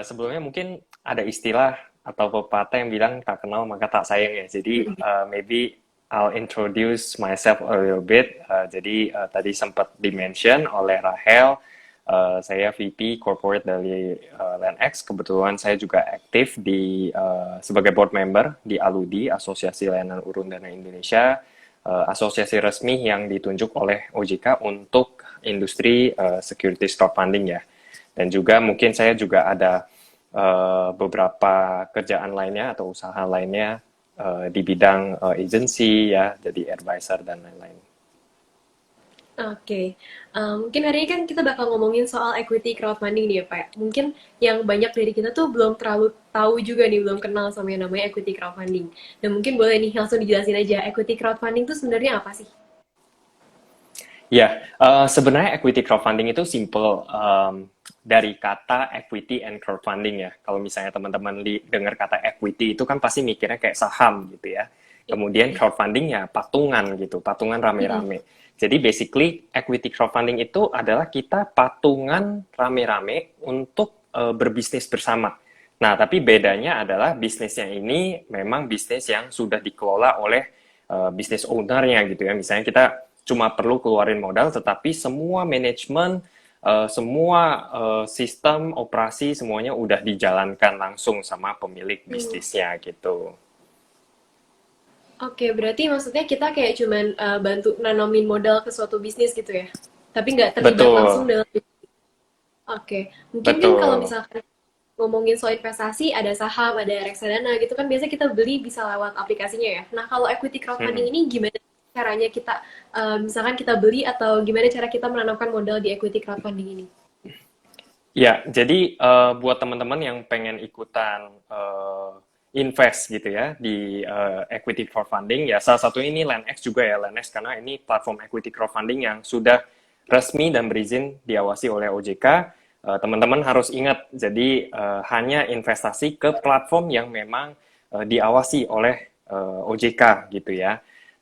Sebelumnya mungkin ada istilah atau pepatah yang bilang tak kenal maka tak sayang ya. Jadi maybe I'll introduce myself a little bit. Jadi tadi sempat dimention oleh Rahel, saya VP Corporate dari LandX. Kebetulan saya juga aktif sebagai board member di ALUDI, Asosiasi Layanan Urun Dana Indonesia, asosiasi resmi yang ditunjuk oleh OJK untuk industri securities crowdfunding ya. Dan juga mungkin saya juga ada beberapa kerjaan lainnya atau usaha lainnya di bidang agency ya, jadi advisor dan lain-lain. Oke, mungkin hari ini kan kita bakal ngomongin soal equity crowdfunding nih ya Pak. Mungkin yang banyak dari kita tuh belum terlalu tahu juga nih, belum kenal sama yang namanya equity crowdfunding. Dan mungkin boleh nih langsung dijelasin aja, equity crowdfunding itu sebenarnya apa sih? Ya, sebenarnya equity crowdfunding itu simple, dari kata equity and crowdfunding ya. Kalau misalnya teman-teman dengar kata equity itu kan pasti mikirnya kayak saham gitu ya. Kemudian Iya. crowdfunding ya patungan gitu, patungan Mm-mm. rame-rame. Jadi basically equity crowdfunding itu adalah kita patungan rame-rame untuk berbisnis bersama. Nah, tapi bedanya adalah bisnisnya ini memang bisnis yang sudah dikelola oleh bisnis ownernya gitu ya. Misalnya kita cuma perlu keluarin modal, tetapi semua manajemen, semua sistem operasi semuanya udah dijalankan langsung sama pemilik Hmm. bisnisnya gitu. Oke, berarti maksudnya kita kayak cuman bantu nanomin modal ke suatu bisnis gitu ya? Tapi nggak terlibat langsung Betul, dalam. Oke, mungkin kan kalau betul. misalkan ngomongin soal investasi, ada saham, ada reksadana gitu kan biasanya kita beli bisa lewat aplikasinya ya. Nah, kalau equity crowdfunding Hmm. ini gimana caranya kita, misalkan kita beli atau gimana cara kita menanamkan modal di equity crowdfunding ini? Ya, jadi buat teman-teman yang pengen ikutan invest gitu ya di equity crowdfunding, ya salah satu ini LandX juga ya, LandX karena ini platform equity crowdfunding yang sudah resmi dan berizin diawasi oleh OJK. Teman-teman harus ingat, jadi hanya investasi ke platform yang memang diawasi oleh OJK gitu ya.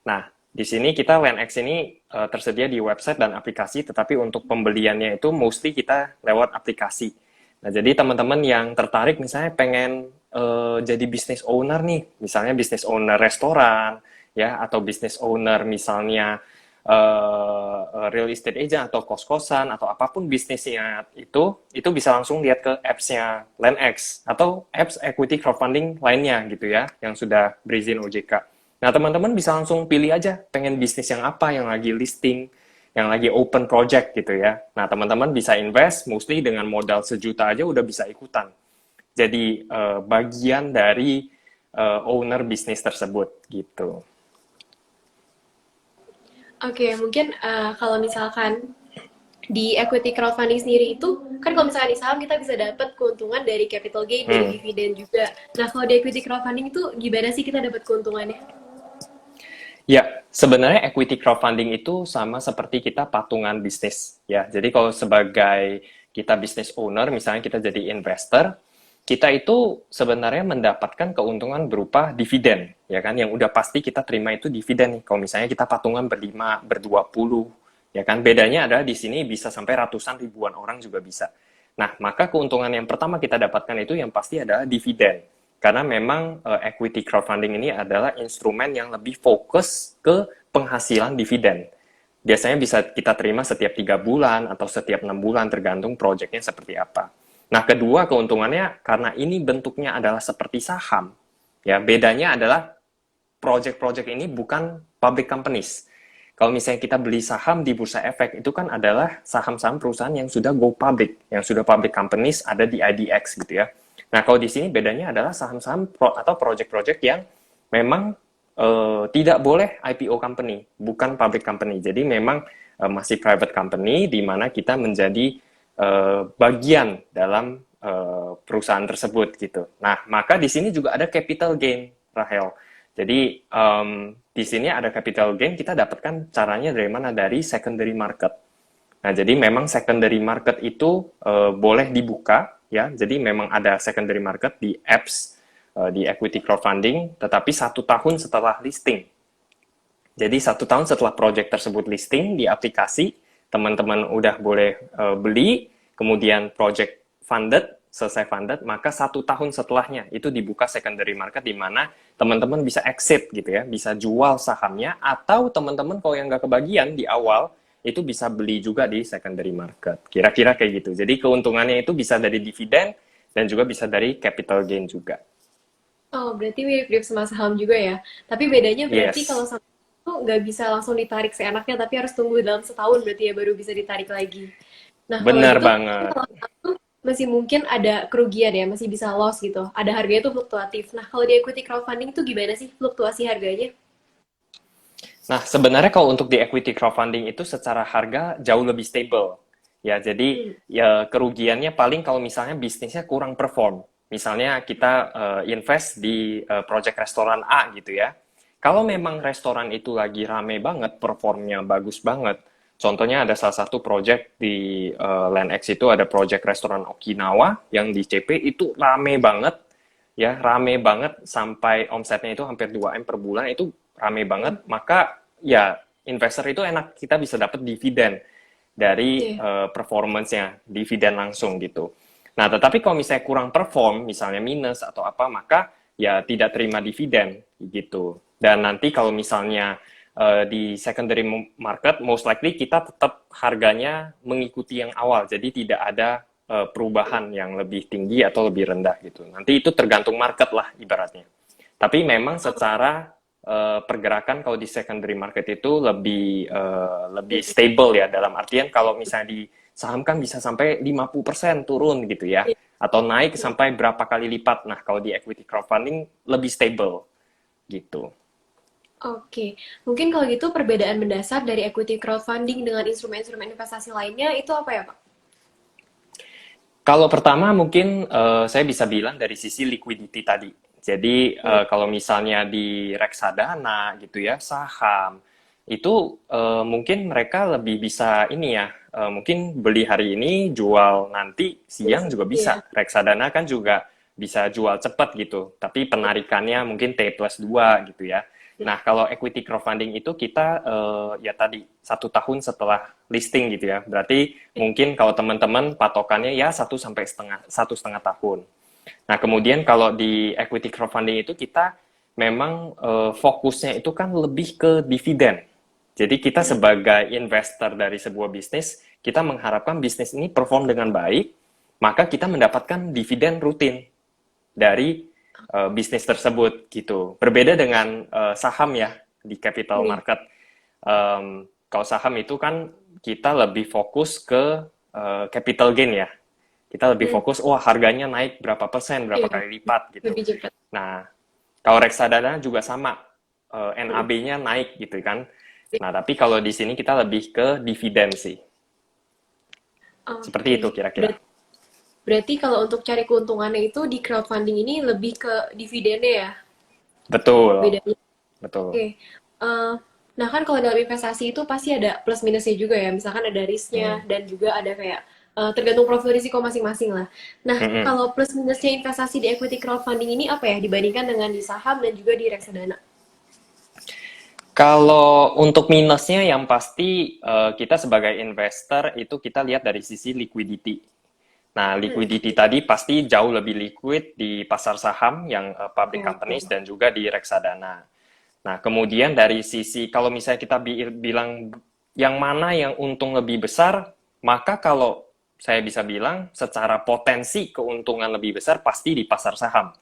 Nah, di sini kita LandX ini tersedia di website dan aplikasi, tetapi untuk pembeliannya itu mostly kita lewat aplikasi. Nah, jadi teman-teman yang tertarik misalnya pengen jadi business owner nih, misalnya business owner restoran, ya, atau business owner misalnya real estate agent atau kos-kosan atau apapun bisnisnya itu bisa langsung lihat ke apps-nya LandX atau apps equity crowdfunding lainnya gitu ya, yang sudah berizin OJK. Nah, teman-teman bisa langsung pilih aja pengen bisnis yang apa yang lagi listing, yang lagi open project gitu ya. Nah, teman-teman bisa invest, mostly dengan modal 1 juta aja udah bisa ikutan. Jadi bagian dari owner bisnis tersebut gitu. Oke, mungkin kalau misalkan di equity crowdfunding sendiri itu kan kalau misalkan di saham kita bisa dapat keuntungan dari capital gain, dari Hmm. dividen juga. Nah, kalau di equity crowdfunding itu gimana sih kita dapat keuntungannya? Ya, sebenarnya equity crowdfunding itu sama seperti kita patungan bisnis ya. Jadi kalau sebagai kita business owner, misalnya kita jadi investor, kita itu sebenarnya mendapatkan keuntungan berupa dividen, ya kan? Yang udah pasti kita terima itu dividen nih. Kalau misalnya kita patungan berlima, berdua puluh, ya kan? Bedanya adalah di sini bisa sampai ratusan ribuan orang juga bisa. Nah, maka keuntungan yang pertama kita dapatkan itu yang pasti adalah dividen. Karena memang equity crowdfunding ini adalah instrumen yang lebih fokus ke penghasilan dividen. Biasanya bisa kita terima setiap 3 bulan atau setiap 6 bulan tergantung proyeknya seperti apa. Nah, kedua keuntungannya karena ini bentuknya adalah seperti saham, ya bedanya adalah project-project ini bukan public companies. Kalau misalnya kita beli saham di bursa efek, itu kan adalah saham-saham perusahaan yang sudah go public, yang sudah public companies ada di IDX gitu ya. Nah, kalau di sini bedanya adalah saham-saham atau project-project yang memang tidak boleh IPO company, bukan public company. Jadi memang masih private company di mana kita menjadi bagian dalam perusahaan tersebut gitu. Nah, maka di sini juga ada capital gain, Rahel. Jadi di sini ada capital gain kita dapatkan caranya dari mana? Dari secondary market. Nah, jadi memang secondary market itu boleh dibuka ya. Jadi memang ada secondary market di apps di equity crowdfunding, tetapi 1 tahun setelah listing. Jadi 1 tahun setelah project tersebut listing di aplikasi, teman-teman udah boleh beli, kemudian project funded, selesai funded, maka 1 tahun setelahnya itu dibuka secondary market di mana teman-teman bisa exit gitu ya, bisa jual sahamnya, atau teman-teman kalau yang nggak kebagian di awal itu bisa beli juga di secondary market. Kira-kira kayak gitu. Jadi keuntungannya itu bisa dari dividen dan juga bisa dari capital gain juga. Oh, berarti mirip-mirip sama saham juga ya. Tapi bedanya berarti kalau Yes, saham itu nggak bisa langsung ditarik seenaknya, tapi harus tunggu dalam setahun berarti ya baru bisa ditarik lagi. Nah, kalau benar gitu kan banget. kalau saham tuh masih mungkin ada kerugian ya, masih bisa loss gitu. Ada harganya tuh fluktuatif. Nah, kalau di equity crowdfunding itu gimana sih fluktuasi harganya? Nah, sebenarnya kalau untuk di equity crowdfunding itu secara harga jauh lebih stable. Ya, jadi Hmm, ya kerugiannya paling kalau misalnya bisnisnya kurang perform. Misalnya kita invest di project restoran A gitu ya. Kalau memang restoran itu lagi rame banget, performnya bagus banget. Contohnya ada salah satu project di LandX itu ada project restoran Okinawa yang di CP itu rame banget, ya rame banget sampai omsetnya itu hampir 2M per bulan, itu rame hmm, banget, maka ya investor itu enak, kita bisa dapat dividen dari iya. performance-nya, dividen langsung gitu. Nah, tetapi kalau misalnya kurang perform, misalnya minus atau apa, maka ya tidak terima dividen gitu. Dan nanti kalau misalnya di secondary market, most likely kita tetap harganya mengikuti yang awal, jadi tidak ada perubahan yang lebih tinggi atau lebih rendah gitu. Nanti itu tergantung market lah ibaratnya. Tapi memang Oh, secara pergerakan kalau di secondary market itu lebih iya, stable ya, dalam artian kalau misalnya di saham kan bisa sampai 50% turun gitu ya, iya. atau naik Hmm. sampai berapa kali lipat. Nah, kalau di equity crowdfunding lebih stable gitu. Oke, mungkin kalau gitu perbedaan mendasar dari equity crowdfunding dengan instrumen-instrumen investasi lainnya itu apa ya, Pak? Kalau pertama mungkin saya bisa bilang dari sisi liquidity tadi. Jadi Hmm, kalau misalnya di reksadana gitu ya, saham itu mungkin mereka lebih bisa ini ya, mungkin beli hari ini, jual nanti siang besok, juga bisa. iya. Reksadana kan juga bisa jual cepat gitu, tapi penarikannya mungkin T+2 gitu ya. Nah, kalau equity crowdfunding itu kita ya tadi 1 tahun setelah listing gitu ya. Berarti mungkin kalau teman-teman patokannya ya 1 setengah tahun. Nah, kemudian kalau di equity crowdfunding itu kita memang fokusnya itu kan lebih ke dividen. Jadi kita Hmm, sebagai investor dari sebuah bisnis, kita mengharapkan bisnis ini perform dengan baik, maka kita mendapatkan dividen rutin dari bisnis tersebut gitu. Berbeda dengan saham ya di capital iya. market. Kalau saham itu kan kita lebih fokus ke capital gain ya. Kita lebih Hmm, fokus, wah harganya naik berapa persen, berapa iya. kali lipat gitu. Lebih cepat. Nah, kalau reksadana juga sama, Hmm. NAB-nya naik gitu kan. Nah, tapi kalau di sini kita lebih ke dividen sih. Seperti Oke, itu kira-kira. berarti kalau untuk cari keuntungannya itu di crowdfunding ini lebih ke dividennya ya, Betul, bedanya. betul. Oke. Eh, nah kan kalau dalam investasi itu pasti ada plus minusnya juga ya. Misalkan ada risknya Hmm. dan juga ada kayak tergantung profil risiko masing-masing lah. Nah, Mm-mm. kalau plus minusnya investasi di equity crowdfunding ini apa ya dibandingkan dengan di saham dan juga di reksadana? Kalau untuk minusnya yang pasti kita sebagai investor itu kita lihat dari sisi liquidity. Nah, Hmm, liquidity tadi pasti jauh lebih liquid di pasar saham yang public ya, companies betul. dan juga di reksadana. Nah, kemudian dari sisi kalau misalnya kita bilang yang mana yang untung lebih besar, maka kalau saya bisa bilang secara potensi keuntungan lebih besar pasti di pasar saham.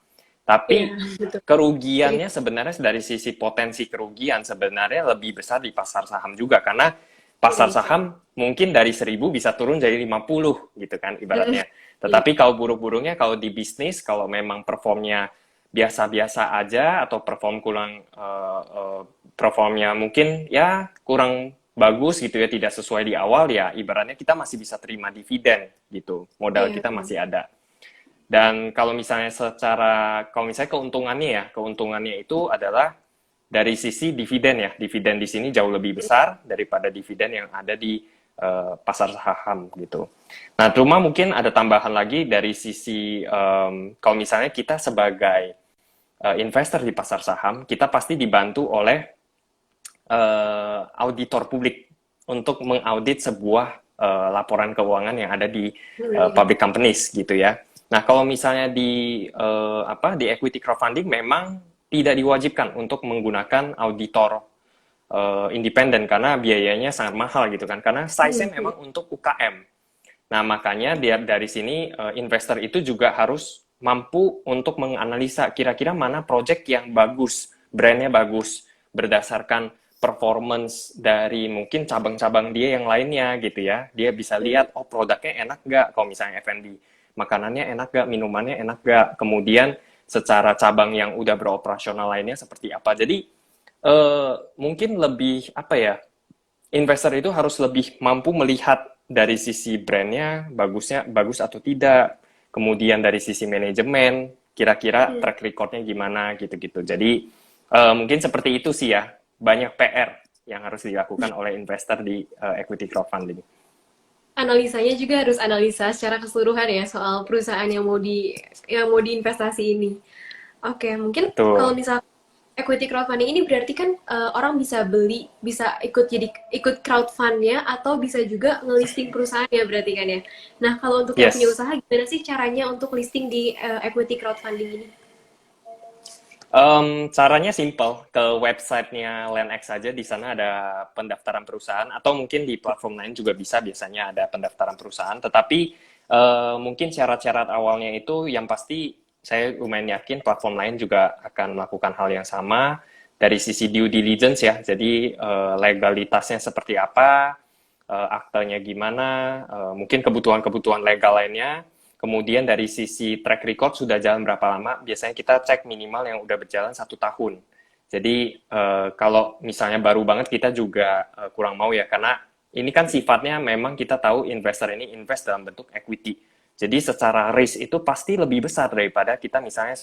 Iya, Tapi betul. kerugiannya Cerita. sebenarnya dari sisi potensi kerugian sebenarnya lebih besar di pasar saham juga, karena pasar Iya sih. saham mungkin dari 1.000 bisa turun jadi 50 gitu kan Hmm, ibaratnya. iya. Tetapi kalau buruk-buruknya kalau di bisnis, kalau memang performnya biasa-biasa aja atau performnya mungkin ya kurang bagus gitu ya, tidak sesuai di awal, ya ibaratnya kita masih bisa terima dividen gitu, modal Iya, kita benar. masih ada. Dan kalau misalnya kalau misalnya keuntungannya itu adalah dari sisi dividen ya. Dividen di sini jauh lebih besar daripada dividen yang ada di pasar saham gitu. Nah, cuma mungkin ada tambahan lagi dari sisi kalau misalnya kita sebagai investor di pasar saham, kita pasti dibantu oleh auditor publik untuk mengaudit sebuah laporan keuangan yang ada di Hmm, iya. public companies gitu ya. Nah, kalau misalnya di equity crowdfunding memang tidak diwajibkan untuk menggunakan auditor independen karena biayanya sangat mahal gitu kan. Karena size-nya Mhm. memang untuk UKM. Nah, makanya dari sini investor itu juga harus mampu untuk menganalisa kira-kira mana project yang bagus, brandnya bagus, berdasarkan performance dari mungkin cabang-cabang dia yang lainnya gitu ya. Dia bisa Mhm. lihat, oh produknya enak nggak kalau misalnya F&B. Makanannya enak nggak, minumannya enak nggak. Kemudian secara cabang yang udah beroperasional lainnya seperti apa. Jadi mungkin lebih apa ya, investor itu harus lebih mampu melihat dari sisi brandnya bagusnya bagus atau tidak, kemudian dari sisi manajemen kira-kira Mhm. track recordnya gimana gitu-gitu. Jadi mungkin seperti itu sih ya, banyak PR yang harus dilakukan oleh investor di equity crowdfunding. Analisanya juga harus analisa secara keseluruhan ya soal perusahaan yang mau diinvestasi ini. Oke, mungkin kalau Betul. misal equity crowdfunding ini berarti kan orang bisa beli, bisa ikut crowdfundnya atau bisa juga ngelisting perusahaannya berarti kan ya. Nah, kalau untuk yang punya Yes. usaha gimana sih caranya untuk listing di equity crowdfunding ini? Caranya simple, ke websitenya LandX saja, di sana ada pendaftaran perusahaan, atau mungkin di platform lain juga bisa, biasanya ada pendaftaran perusahaan, tetapi mungkin syarat-syarat awalnya itu yang pasti saya lumayan yakin platform lain juga akan melakukan hal yang sama, dari sisi due diligence ya, jadi legalitasnya seperti apa, aktenya gimana, mungkin kebutuhan-kebutuhan legal lainnya. Kemudian dari sisi track record sudah jalan berapa lama, biasanya kita cek minimal yang udah berjalan 1 tahun. Jadi kalau misalnya baru banget kita juga kurang mau ya, karena ini kan sifatnya memang kita tahu investor ini invest dalam bentuk equity. Jadi secara risk itu pasti lebih besar daripada kita misalnya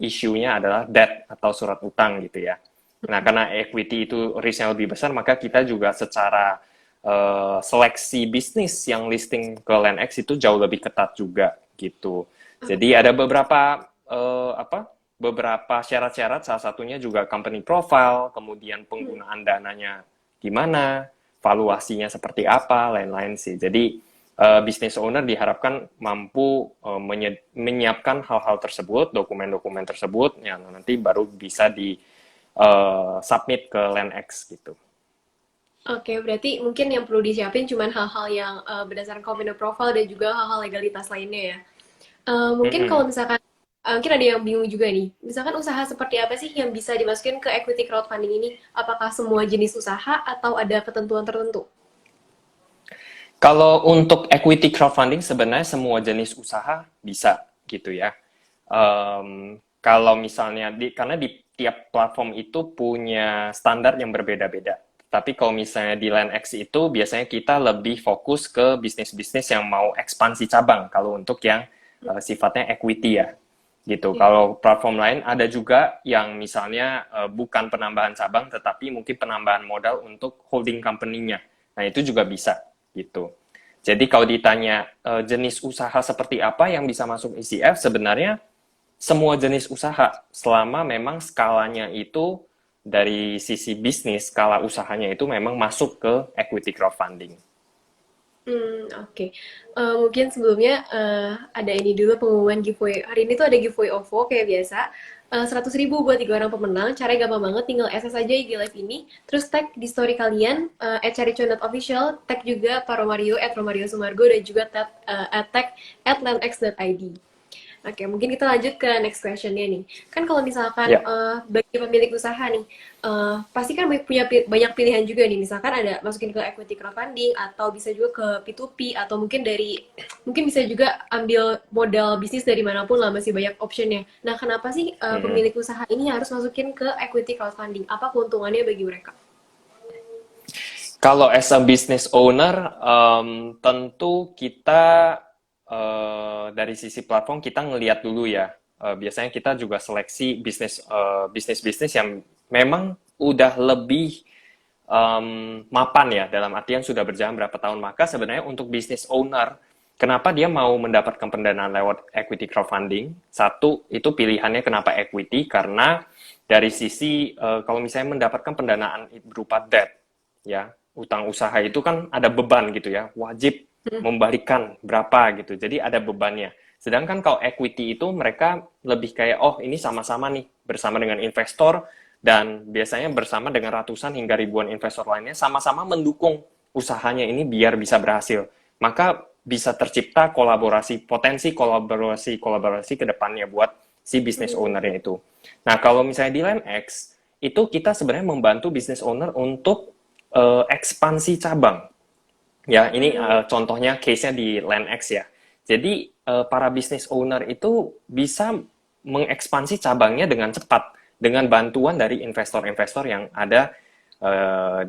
isunya adalah debt atau surat utang gitu ya. Nah, karena equity itu risknya lebih besar, maka kita juga secara seleksi bisnis yang listing ke LandX itu jauh lebih ketat juga gitu. Jadi ada beberapa syarat-syarat, salah satunya juga company profile, kemudian penggunaan dananya gimana, valuasinya seperti apa, lain-lain sih. Jadi business owner diharapkan mampu menyiapkan hal-hal tersebut, dokumen-dokumen tersebut, yang nanti baru bisa di submit ke LandX gitu. Oke, berarti mungkin yang perlu disiapin cuman hal-hal yang berdasarkan company profile dan juga hal-hal legalitas lainnya ya. Mungkin kalau Mm-mm. misalkan mungkin ada yang bingung juga nih. Misalkan usaha seperti apa sih yang bisa dimasukin ke equity crowdfunding ini? Apakah semua jenis usaha atau ada ketentuan tertentu? Kalau untuk equity crowdfunding sebenarnya semua jenis usaha bisa gitu ya. Kalau misalnya karena di tiap platform itu punya standar yang berbeda-beda. Tapi kalau misalnya di LandX itu biasanya kita lebih fokus ke bisnis-bisnis yang mau ekspansi cabang. Kalau untuk yang sifatnya equity ya, gitu. Oke. Kalau platform lain ada juga yang misalnya bukan penambahan cabang, tetapi mungkin penambahan modal untuk holding company-nya. Nah itu juga bisa gitu. Jadi kalau ditanya jenis usaha seperti apa yang bisa masuk ECF, sebenarnya semua jenis usaha selama memang skalanya itu dari sisi bisnis, skala usahanya itu memang masuk ke equity crowdfunding. Oke. Mungkin sebelumnya ada ini dulu pengumuman giveaway. Hari ini tuh ada giveaway OVO kayak biasa. 100.000 buat 3 orang pemenang. Caranya gampang banget, tinggal SS aja IG live ini. Terus tag di story kalian, @caricon.official, tag juga Pak Romario, @Romario Sumargo, dan juga tag @landx.id. Oke, mungkin kita lanjut ke next questionnya nih. Kan kalau misalkan Ya. bagi pemilik usaha nih, pasti kan punya banyak pilihan juga nih. Misalkan ada masukin ke equity crowdfunding atau bisa juga ke P2P atau mungkin bisa juga ambil modal bisnis dari manapun lah, masih banyak optionnya. Nah, kenapa sih Mm-mm. pemilik usaha ini harus masukin ke equity crowdfunding? Apa keuntungannya bagi mereka? Kalau as a business owner, tentu kita dari sisi platform kita ngelihat dulu ya. Biasanya kita juga seleksi bisnis-bisnis yang memang udah lebih mapan ya, dalam artian sudah berjalan berapa tahun. Maka sebenarnya untuk business owner, kenapa dia mau mendapatkan pendanaan lewat equity crowdfunding? Satu, itu pilihannya kenapa equity, karena dari sisi kalau misalnya mendapatkan pendanaan berupa debt, ya utang usaha itu kan ada beban gitu ya, wajib membalikan berapa gitu, jadi ada bebannya. Sedangkan kalau equity itu mereka lebih kayak, oh ini sama-sama nih bersama dengan investor dan biasanya bersama dengan ratusan hingga ribuan investor lainnya sama-sama mendukung usahanya ini biar bisa berhasil. Maka bisa tercipta potensi kolaborasi ke depannya buat si business Hmm. owner-nya itu. Nah, kalau misalnya di LandX, itu kita sebenarnya membantu business owner untuk ekspansi cabang. Ya, ini Hmm. contohnya case-nya di LandX ya. Jadi, para business owner itu bisa mengekspansi cabangnya dengan cepat, dengan bantuan dari investor-investor yang ada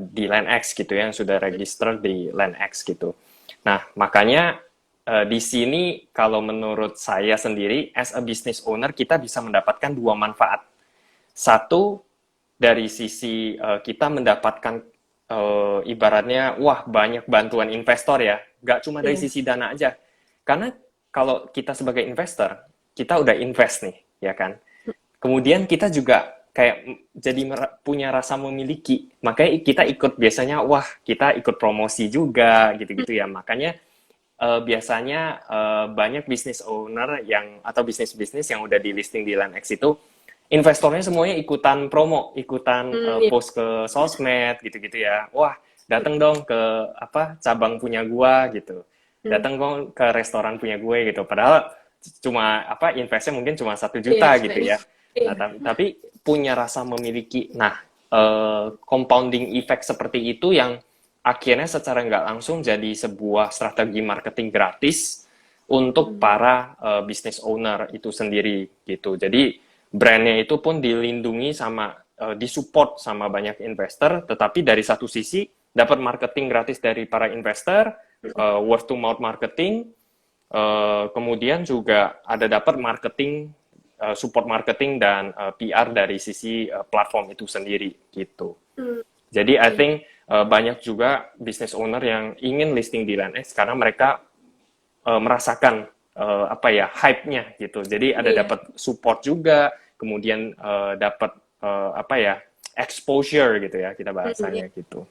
di LandX gitu ya, yang sudah register di LandX gitu. Nah, makanya di sini kalau menurut saya sendiri, as a business owner, kita bisa mendapatkan dua manfaat. Satu, dari sisi kita mendapatkan ibaratnya, wah banyak bantuan investor ya, nggak cuma dari Iya. sisi dana aja. Karena kalau kita sebagai investor, kita udah invest nih, ya kan? Kemudian kita juga kayak jadi punya rasa memiliki, makanya kita ikut biasanya, wah kita ikut promosi juga, gitu-gitu ya. Makanya biasanya banyak business owner yang atau bisnis-bisnis yang udah di listing di LandX itu investornya semuanya ikutan promo, ikutan Hmm, iya. post ke sosmed gitu-gitu ya. Wah, datang dong ke apa cabang punya gua gitu. Hmm. Datang dong ke restoran punya gue gitu. Padahal cuma apa investnya mungkin cuma 1 juta Iya, gitu cuman. ya. Nah, Iya. tapi punya rasa memiliki. Nah, compounding effect seperti itu yang akhirnya secara nggak langsung jadi sebuah strategi marketing gratis untuk Hmm. para business owner itu sendiri gitu. Jadi brandnya itu pun dilindungi sama disupport sama banyak investor, tetapi dari satu sisi dapat marketing gratis dari para investor, word to mouth marketing, kemudian juga ada dapat marketing support marketing dan PR dari sisi platform itu sendiri gitu. Hmm. Jadi I Iya. think banyak juga business owner yang ingin listing di LandX karena mereka merasakan apa ya hype-nya gitu. Jadi ada Iya. dapat support juga, kemudian dapat apa ya exposure gitu ya kita Hmm, iya. bahasanya gitu.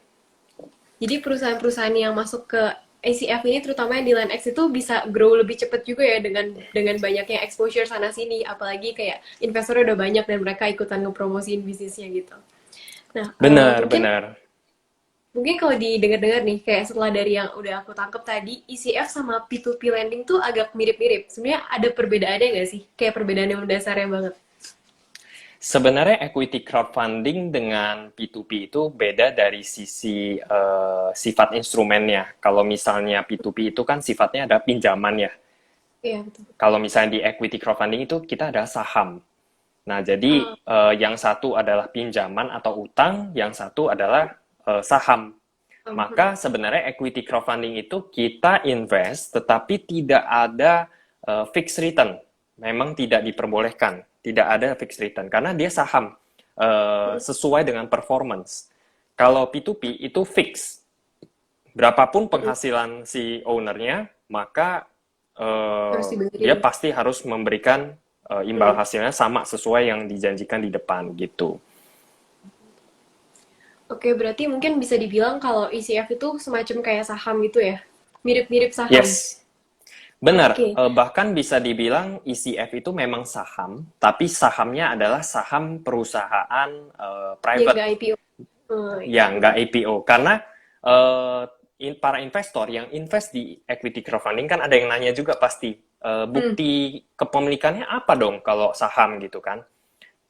Jadi perusahaan-perusahaan yang masuk ke ACF ini terutama yang di Line X itu bisa grow lebih cepat juga ya dengan banyaknya exposure sana sini, apalagi kayak investornya udah banyak dan mereka ikutan ngepromosiin bisnisnya gitu. Nah, Benar, mungkin benar. mungkin kalau didengar-dengar nih kayak setelah dari yang udah aku tangkap tadi, ECF sama P2P lending tuh agak mirip-mirip. Sebenarnya ada perbedaannya nggak sih? Kayak perbedaan yang mendasarnya banget. Sebenarnya equity crowdfunding dengan P2P itu beda dari sisi sifat instrumennya. Kalau misalnya P2P itu kan sifatnya ada pinjaman ya. Iya, betul. Kalau misalnya di equity crowdfunding itu kita ada saham. Nah, jadi Ah, yang satu adalah pinjaman atau utang, yang satu adalah saham. mhm. Maka sebenarnya equity crowdfunding itu kita invest, tetapi tidak ada fixed return. Memang tidak diperbolehkan, tidak ada fixed return karena dia saham sesuai dengan performance. Kalau P2P itu fix, berapapun penghasilan si ownernya, maka Harus dia dibayarin. pasti harus memberikan imbal Hmm. hasilnya sama sesuai yang dijanjikan di depan gitu. Oke, berarti mungkin bisa dibilang kalau ECF itu semacam kayak saham gitu ya? Mirip-mirip saham. Yes, benar. Oke, Bahkan bisa dibilang ECF itu memang saham, tapi sahamnya adalah saham perusahaan yang private nggak IPO. Oh, iya. yang nggak IPO. Karena uh, para investor yang invest di equity crowdfunding kan ada yang nanya juga pasti Hmm. bukti kepemilikannya apa dong kalau saham gitu kan.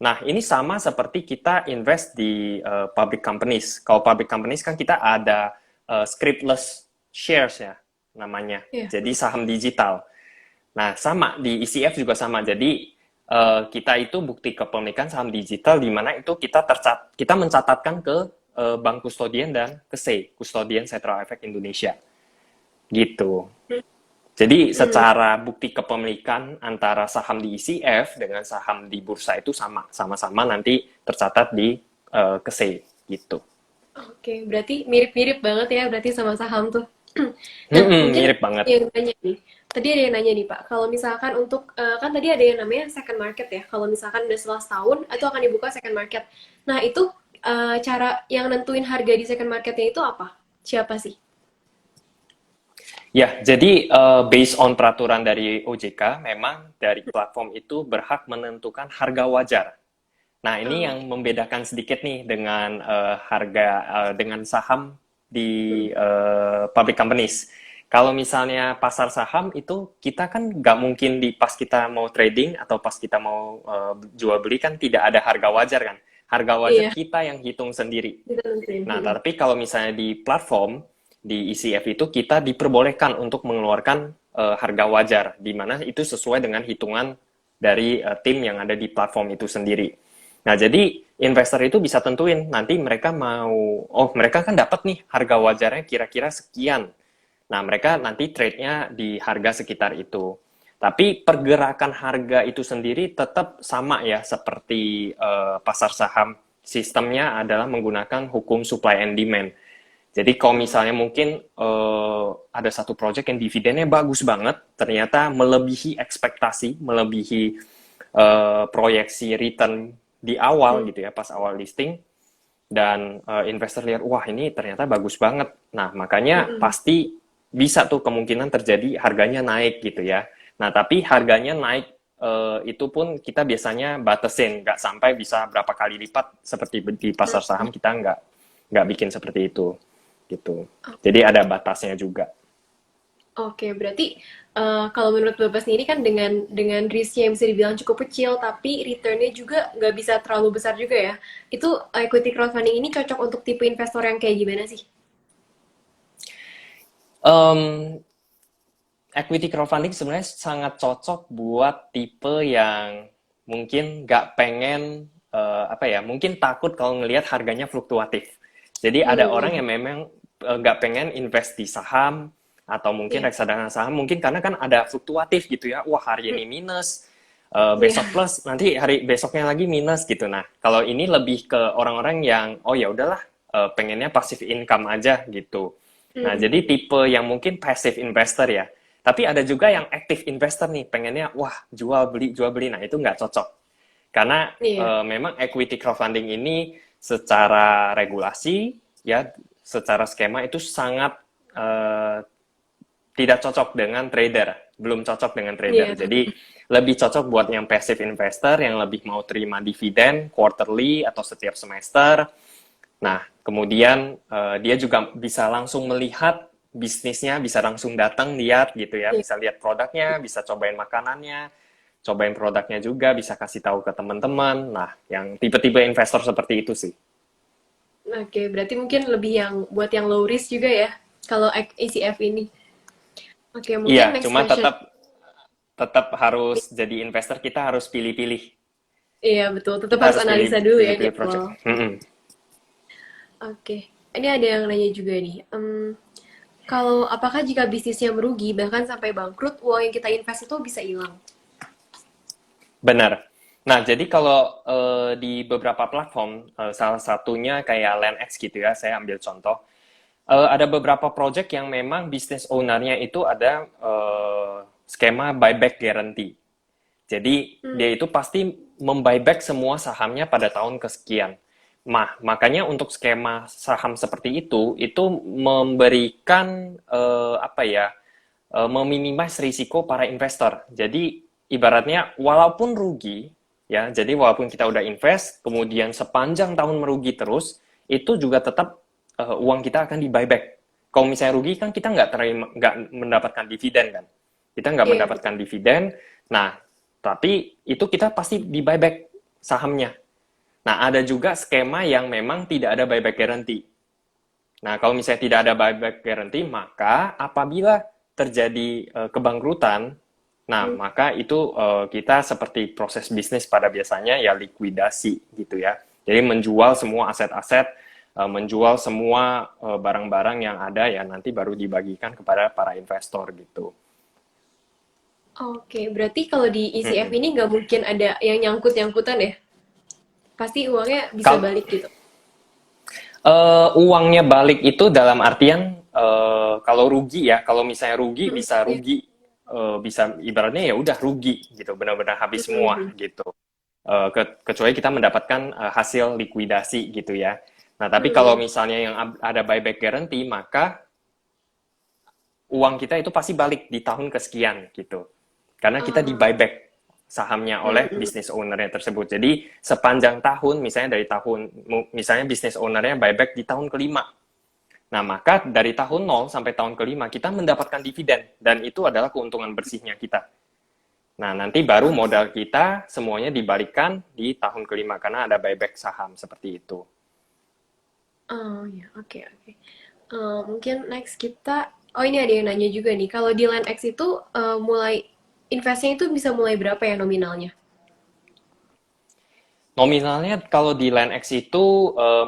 Nah, ini sama seperti kita invest di public companies. Kalau public companies kan kita ada scriptless shares ya namanya. Iya. Jadi saham digital. Nah, sama di ECF juga sama. Jadi kita itu bukti kepemilikan saham digital di mana itu kita mencatatkan ke Bank Kustodian dan ke SEI, Kustodian Central Efek Indonesia. Gitu. Jadi Hmm. secara bukti kepemilikan antara saham di ECF dengan saham di bursa itu sama-sama nanti tercatat di KSE gitu. Oke, berarti mirip-mirip banget ya berarti sama saham tuh. Nah, mungkin Mirip banget. yang nanya nih. Tadi ada yang nanya nih, Pak. Kalau misalkan untuk kan tadi ada yang namanya second market ya. Kalau misalkan udah setelah setahun itu akan dibuka second market. Nah, itu cara yang nentuin harga di second marketnya itu apa? Siapa sih? Ya, jadi based on peraturan dari OJK, memang dari platform itu berhak menentukan harga wajar. Nah, ini Oh, yang oke. membedakan sedikit nih dengan harga dengan saham di Mm, public companies. Kalau misalnya pasar saham itu kita kan nggak mungkin di pas kita mau trading atau pas kita mau jual beli kan tidak ada harga wajar kan. Harga wajar iya, kita yang hitung sendiri. kita nentuin. Nah, tapi kalau misalnya di platform, di ECF itu kita diperbolehkan untuk mengeluarkan harga wajar, di mana itu sesuai dengan hitungan dari tim yang ada di platform itu sendiri. Nah, jadi investor itu bisa tentuin nanti mereka mau, oh mereka kan dapat nih harga wajarnya kira-kira sekian. Nah, mereka nanti trade-nya di harga sekitar itu. Tapi pergerakan harga itu sendiri tetap sama ya seperti pasar saham. Sistemnya adalah menggunakan hukum supply and demand. Jadi kalau Oh, misalnya mungkin ada satu project yang dividennya bagus banget, ternyata melebihi ekspektasi, melebihi proyeksi return di awal mm, gitu ya, pas awal listing, dan investor lihat, wah ini ternyata bagus banget. Nah, makanya mm-mm. pasti bisa tuh kemungkinan terjadi harganya naik gitu ya. Nah, tapi harganya naik itu pun kita biasanya batasin, nggak sampai bisa berapa kali lipat seperti di pasar saham kita nggak bikin seperti itu gitu. Jadi ada batasnya juga. Oke, berarti kalau menurut Bapak sendiri kan dengan risknya yang bisa dibilang cukup kecil, tapi returnnya juga nggak bisa terlalu besar juga ya. Itu equity crowdfunding ini cocok untuk tipe investor yang kayak gimana sih? Um, Equity crowdfunding sebenarnya sangat cocok buat tipe yang mungkin nggak pengen apa ya, mungkin takut kalau ngelihat harganya fluktuatif. Jadi ada orang Hmm, yang memang nggak pengen invest di saham atau mungkin iya. reksadana saham, mungkin karena kan ada fluktuatif gitu ya. Wah hari Hmm, ini minus, iya. besok plus, nanti hari besoknya lagi minus gitu. Nah kalau ini lebih ke orang-orang yang oh ya udahlah pengennya passive income aja gitu. Nah, Hmm, jadi tipe yang mungkin passive investor ya. Tapi ada juga yang active investor nih, pengennya wah jual beli jual beli. Nah itu nggak cocok karena iya. memang equity crowdfunding ini secara regulasi ya, secara skema itu sangat eh, tidak cocok dengan trader, belum cocok dengan trader. Iya. Jadi lebih cocok buat yang passive investor yang lebih mau terima dividen quarterly atau setiap semester. Nah, kemudian dia juga bisa langsung melihat bisnisnya, bisa langsung datang lihat gitu ya, Iya. bisa lihat produknya, bisa cobain makanannya, cobain produknya juga, bisa kasih tahu ke teman-teman. Nah, yang tipe-tipe investor seperti itu sih. Oke, berarti mungkin lebih yang buat yang low risk juga ya, kalau ACF ini. Oke, Iya, mungkin next cuma question. tetap tetap harus jadi investor, kita harus pilih-pilih. Iya, betul. Tetap Kita harus harus pilih analisa dulu ya di pilih-pilih awal. project. Mm-mm. Oke, ini ada yang nanya juga nih. Kalau apakah jika bisnisnya merugi, bahkan sampai bangkrut, uang yang kita invest itu bisa hilang? Benar. Nah, jadi kalau di beberapa platform, salah satunya kayak LandX gitu ya, saya ambil contoh. Ada beberapa project yang memang business owner-nya itu ada skema buyback guarantee. Jadi Hmm, dia itu pasti membuyback semua sahamnya pada tahun kesekian. Nah, makanya untuk skema saham seperti itu memberikan apa ya, meminimais risiko para investor. Jadi ibaratnya walaupun rugi, ya, jadi walaupun kita udah invest, kemudian sepanjang tahun merugi terus, itu juga tetap uang kita akan di buyback. Kalau misalnya rugi kan kita nggak mendapatkan dividen kan, kita nggak iya mendapatkan betul. dividen. Nah, tapi itu kita pasti di buyback sahamnya. Nah, ada juga skema yang memang tidak ada buyback guarantee. Nah, kalau misalnya tidak ada buyback guarantee, maka apabila terjadi kebangkrutan, nah Hmm, maka itu kita seperti proses bisnis pada biasanya ya likuidasi gitu ya. Jadi menjual semua aset-aset, menjual semua barang-barang yang ada ya nanti baru dibagikan kepada para investor gitu. Oke, berarti kalau di ECF Mm-mm. ini nggak mungkin ada yang nyangkut-nyangkutan ya? Pasti uangnya bisa Kalau balik gitu. uangnya balik itu dalam artian kalau rugi ya, kalau misalnya rugi Hmm, bisa iya. rugi, bisa ibaratnya ya udah rugi gitu, benar-benar habis semua Hmm, gitu. Kecuali kita mendapatkan hasil likuidasi gitu ya. Nah, tapi kalau hmm, misalnya yang ada buyback guarantee, maka uang kita itu pasti balik di tahun kesekian gitu. Karena kita di Ah, buyback sahamnya oleh mm, mm. business owner-nya tersebut. Jadi sepanjang tahun, misalnya dari tahun, misalnya business owner-nya buyback di tahun kelima. Nah, maka dari tahun 0 sampai tahun kelima, kita mendapatkan dividen. Dan itu adalah keuntungan bersihnya kita. Nah, nanti baru Ah, modal kita semuanya dibalikan di tahun kelima. Karena ada buyback saham seperti itu. oh ya, oke oke. Mungkin next kita, oh ini ada yang nanya juga nih, kalau di Land X itu mulai investnya itu bisa mulai berapa ya nominalnya? Nominalnya kalau di LandX itu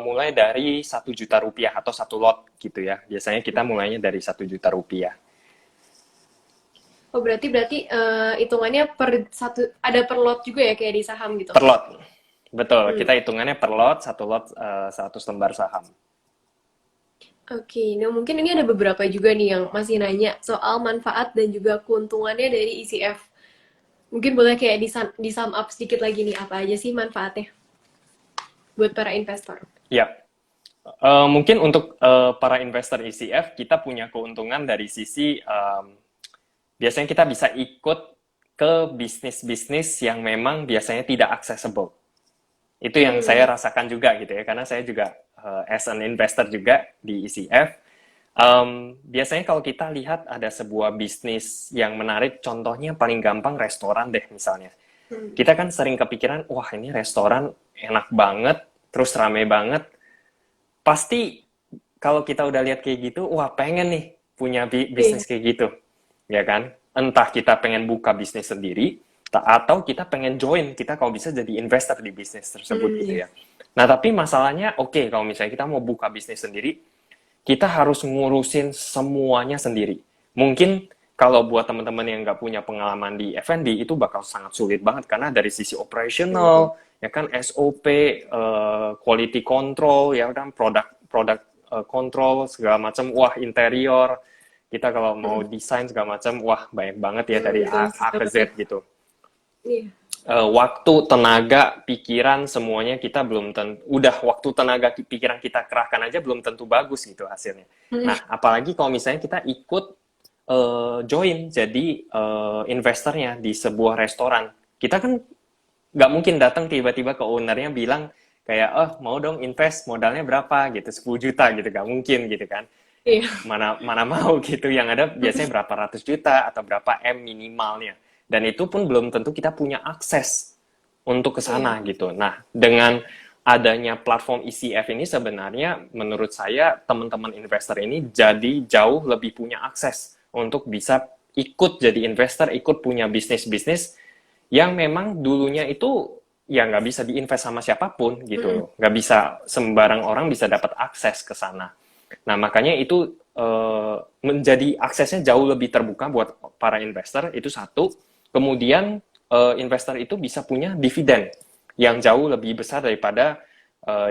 mulai dari 1 juta rupiah atau satu lot gitu ya. Biasanya kita mulainya dari 1 juta rupiah Oh berarti berarti hitungannya per satu ada per lot juga ya kayak di saham gitu. per lot. Betul, Hmm. kita hitungannya per lot, satu lot 100 lembar saham. Oke, nah mungkin ini ada beberapa juga nih yang masih nanya soal manfaat dan juga keuntungannya dari ECF. Mungkin boleh kayak di sum up sedikit lagi nih apa aja sih manfaatnya buat para investor. Ya, mungkin untuk para investor ECF, kita punya keuntungan dari sisi biasanya kita bisa ikut ke bisnis-bisnis yang memang biasanya tidak accessible. Itu yang saya Hmm, rasakan juga gitu ya, karena saya juga as an investor juga di ECF. Biasanya kalau kita lihat ada sebuah bisnis yang menarik, contohnya paling gampang restoran deh misalnya. hmm, Kita kan sering kepikiran, wah ini restoran enak banget, terus rame banget. Pasti kalau kita udah lihat kayak gitu, wah pengen nih punya iya. bisnis kayak gitu, ya kan? Entah kita pengen buka bisnis sendiri, atau kita pengen join, kita kalau bisa jadi investor di bisnis tersebut Hmm, gitu iya. ya. Nah tapi masalahnya, oke, kalau misalnya kita mau buka bisnis sendiri, kita harus ngurusin semuanya sendiri. Mungkin kalau buat teman-teman yang nggak punya pengalaman di F&B itu bakal sangat sulit banget karena dari sisi Hmm, operational, ya kan SOP, quality control, ya kan produk produk control segala macam, wah interior kita kalau mau hmm, desain segala macam, wah banyak banget ya hmm, dari betul A ke betul. Z gitu. Iya. Waktu, tenaga, pikiran semuanya kita belum tentu, udah waktu, tenaga, pikiran kita kerahkan aja belum tentu bagus gitu hasilnya. Hmm, Nah, apalagi kalau misalnya kita ikut join jadi investornya di sebuah restoran. Kita kan nggak mungkin datang tiba-tiba ke ownernya bilang kayak, oh mau dong invest modalnya berapa gitu, 10 juta gitu, nggak mungkin gitu kan. iya. Mana mana mau gitu, yang ada biasanya berapa ratus juta atau berapa M minimalnya, dan itu pun belum tentu kita punya akses untuk ke Iya. sana gitu. Nah, dengan adanya platform ECF ini sebenarnya menurut saya teman-teman investor ini jadi jauh lebih punya akses untuk bisa ikut jadi investor, ikut punya bisnis-bisnis yang memang dulunya itu ya nggak bisa diinvest sama siapapun gitu Hmm, loh. Nggak bisa sembarang orang bisa dapat akses ke sana. Nah, makanya itu menjadi aksesnya jauh lebih terbuka buat para investor, itu satu. Kemudian investor itu bisa punya dividen yang jauh lebih besar daripada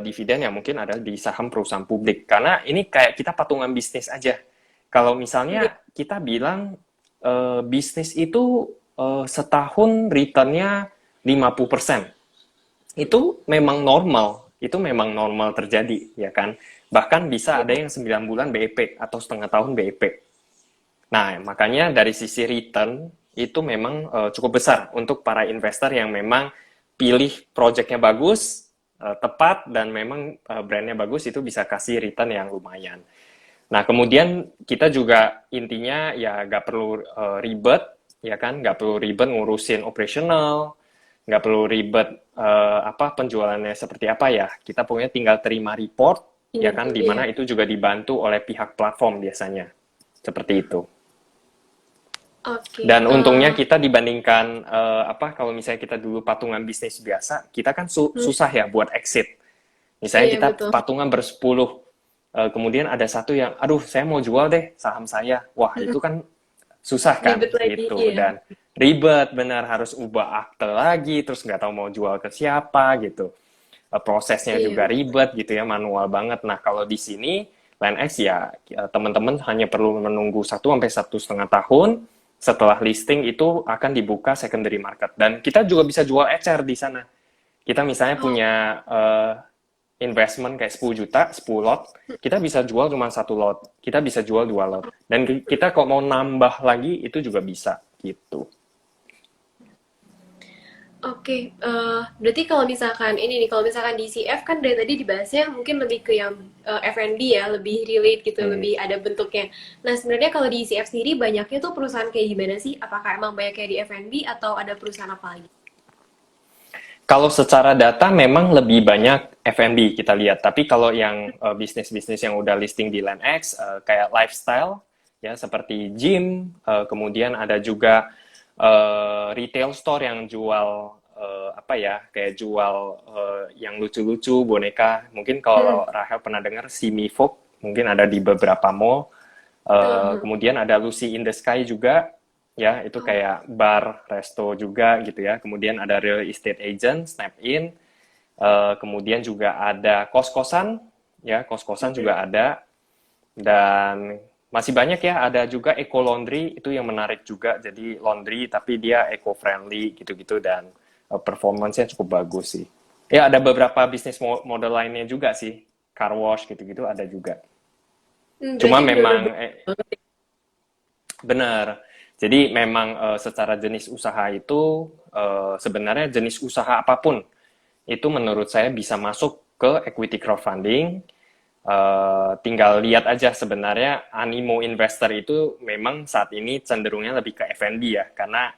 dividen yang mungkin ada di saham perusahaan publik. Karena ini kayak kita patungan bisnis aja. Kalau iya. misalnya kita bilang bisnis itu setahun returnnya 50%, itu memang normal terjadi, ya kan? Bahkan bisa ada Iya. yang 9 bulan BEP atau setengah tahun BEP. Nah, makanya dari sisi return itu memang cukup besar untuk para investor yang memang pilih projectnya bagus, tepat, dan memang brandnya bagus, itu bisa kasih return yang lumayan. Nah, kemudian kita juga intinya ya nggak perlu ribet, ya kan? Nggak perlu ribet ngurusin operational, nggak perlu ribet apa penjualannya seperti apa ya. Kita pokoknya tinggal terima report, ya Tinggal kan? tunggu Di ya. mana itu juga dibantu oleh pihak platform biasanya. Seperti itu. Oke. Dan untungnya kita dibandingkan apa kalau misalnya kita dulu patungan bisnis biasa, kita kan Hmm, susah ya buat exit. Misalnya iya kita betul. patungan bersepuluh, kemudian ada satu yang, aduh saya mau jual deh saham saya. Wah Hmm, itu kan susah kan ribet lagi. gitu, Iya. dan ribet benar, harus ubah akte lagi, terus nggak tahu mau jual ke siapa gitu. Prosesnya Iya juga betul. ribet gitu ya, manual banget. Nah kalau di sini LineX ya teman-teman hanya perlu menunggu 1 sampai 1,5 tahun setelah listing itu akan dibuka secondary market, dan kita juga bisa jual ecer di sana. Kita misalnya Oh, punya investment kayak 10 juta, 10 lot, kita bisa jual cuma satu lot, kita bisa jual dua lot. Dan kita kok mau nambah lagi, itu juga bisa, gitu. Oke, berarti kalau misalkan ini nih, kalau misalkan di CF kan dari tadi dibahasnya mungkin lebih ke yang F&B ya, lebih relate gitu, Hmm. lebih ada bentuknya. Nah, sebenarnya kalau di CF sendiri banyaknya tuh perusahaan kayak gimana sih? Apakah emang banyak kayak di F&B atau ada perusahaan apa lagi? Kalau secara data memang lebih banyak F&B kita lihat, tapi kalau yang bisnis-bisnis yang udah listing di LandX, kayak lifestyle, ya seperti gym, kemudian ada juga retail store yang jual apa ya, kayak jual yang lucu-lucu, boneka. Mungkin Hmm. kalau Rahel pernah dengar Simi Folk, mungkin ada di beberapa mall. Heeh. Kemudian ada Lucy in the Sky juga, ya itu Oh, kayak bar, resto juga gitu ya. Kemudian ada real estate agent, Snap In. Kemudian juga ada kos-kosan, ya kos-kosan hmm. juga ada. Dan masih banyak ya, ada juga eco laundry, itu yang menarik juga. Jadi laundry tapi dia eco-friendly gitu-gitu dan performance-nya cukup bagus sih. Ya ada beberapa bisnis model lainnya juga sih, car wash gitu-gitu ada juga. Cuma Berarti bener-bener memang banget ya. benar. Jadi memang secara jenis usaha itu sebenarnya jenis usaha apapun itu menurut saya bisa masuk ke equity crowdfunding. Tinggal lihat aja sebenarnya animo investor itu memang saat ini cenderungnya lebih ke F&B ya, karena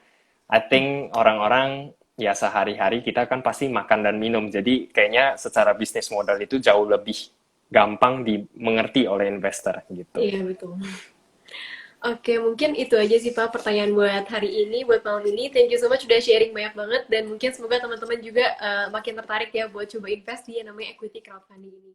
I think orang-orang ya sehari-hari kita kan pasti makan dan minum, jadi kayaknya secara bisnis model itu jauh lebih gampang dimengerti oleh investor gitu. Iya, betul. Oke, mungkin itu aja sih Pak pertanyaan buat hari ini, buat malam ini. Thank you so much udah sharing banyak banget dan mungkin semoga teman-teman juga makin tertarik ya buat coba invest di yang namanya equity crowdfunding ini.